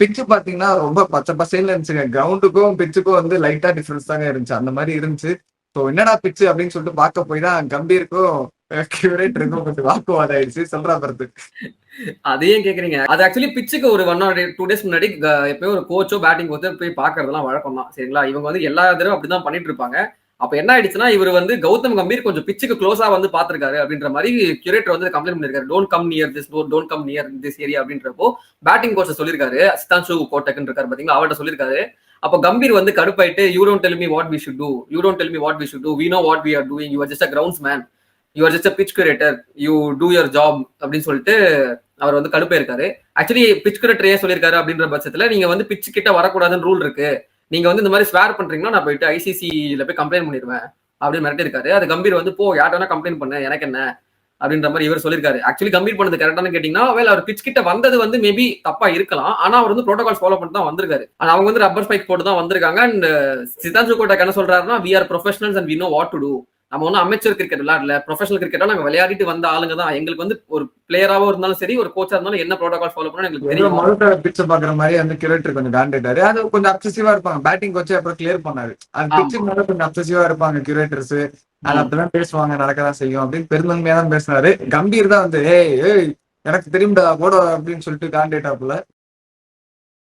Pitch பாத்தீங்கன்னா ரொம்ப பச்சை பசேல்னு இருந்துச்சுங்க. கிரவுண்டுக்கும் பிட்சுக்கும் வந்து லைட்டா டிஃபரன்ஸ் தாங்க இருந்துச்சு. அந்த மாரி இருந்துச்சு. ஸோ என்னடா பிட்ச் அப்படின்னு சொல்லிட்டு பார்க்க போய் தான் கம்பீருக்கும் கியூரேட்டருக்கும் கொஞ்சம் வாக்குவாதம் ஆயிடுச்சு. சொல்றா பரத்து. அதே கேக்குறீங்க. அது ஆக்சுவலி பிட்சுக்கு ஒரு 1 ஆர் 2 டேஸ் முன்னாடி எப்பயும் ஒரு கோச்சோ பேட்டிங் கோச்சோ போய் பாக்குறதெல்லாம் வழக்கம் தான். சரிங்களா? இவங்க வந்து எல்லா தடவை அப்படிதான் பண்ணிட்டு இருப்பாங்க. அப்ப என்ன ஆயிடுச்சுன்னா இவர் வந்து கௌதம் கம்பீர் கொஞ்சம் பிச்சுக்கு க்ளோஸா வந்து பாத்துருக்காரு அப்படின்ற மாதிரி கியூரேட்டர் வந்து கம்ப்ளைண்ட் பண்ணிருக்காரு. Don't come near this don't come near this area அப்படின்றப்போ பேட்டிங் கோச்ச சொல்லிருக்காரு. சித்தான்ஷு கோட்டக்னு இருக்காரு பாத்தீங்களா, அவர்கிட்ட சொல்லிருக்காரு. அப்ப கம்பீர் வந்து கடுப்பாயிட்டு you don't tell me what we should do, you don't tell me what we should do, we know what we are doing, you are just a groundsman, you are just a pitch curator, you do your job அப்படின்னு சொல்லிட்டு அவர் வந்து கடுப்பே இருக்காரு. Actually pitch curator ஏன் சொல்லியிருக்காரு அப்படின்ற பட்சத்துல நீங்க வந்து பிச் கிட்ட வரக்கூடாதுன்னு ரூல் இருக்கு, நீங்க வந்து இந்த மாதிரி ஸ்வேர் பண்றீங்கன்னா நான் போயிட்டு ஐசிசில போய் கம்ப்ளைண்ட் பண்ணிடுவேன் அப்படின்னு மிரட்டி இருக்காரு. அது கம்பீர் வந்து போ யார்ட்ட கம்ப்ளைண்ட் பண்ணு எனக்கு என்ன அப்படின்ற மாதிரி இவர் சொல்லியிருக்காரு. ஆக்சுவலி கம்பீர் பண்ணது கரெக்டானு கேட்டீங்கன்னா வேலை அவர் பிச் கிட்ட வந்தது வந்து மேபி தப்பா இருக்கலாம். ஆனா அவர் வந்து ப்ரோட்டோகால் ஃபாலோ பண்ணிட்டு தான் வந்திருக்காரு. அவங்க வந்து ரப்பர் ஸ்பைக் போட்டு தான் வந்திருக்காங்க. அண்ட் சித்தாந்த் கோட்டக் என்ன சொல்றாருன்னா we are professionals and we know what to do, நம்ம ஒன்றும் அமைச்சர் கிரிக்கெட் விளையாடல, ப்ரொஃபஷனல் கிரிக்கெட்டா நாங்க விளையாடிட்டு வந்த ஆளுங்க தான். எங்களுக்கு வந்து ஒரு பிளேயராவோ இருந்தாலும் சரி ஒரு கோச்சா இருந்தாலும் என்ன ப்ரோட்டோகால் ஃபாலோ பண்ணணும் எங்களுக்கு தெரியும். மறுத்த பிச்சை பாக்குற மாதிரி வந்து கியூரேட்டர் கொஞ்சம் காண்டாயிட்டாரு. அது கொஞ்சம் அப்சசிவா இருப்பாங்க. பேட்டிங் கோச்சே அப்புறம் கிளியர் பண்ணாரு. அது பிச்சு மேல கொஞ்சம் அப்சசிவா இருப்பாங்க கியூரேட்டர்ஸ். அது அப்படிதான் பேசுவாங்க, நடக்கதான் செய்யும் அப்படின்னு பெருந்தன்மையா தான் பேசினாரு. கம்பீர் தான் வந்து ஏய் ஏய் எனக்கு தெரியும்டா போட அப்படின்னு சொல்லிட்டு காண்டாயிட்டாப்புல.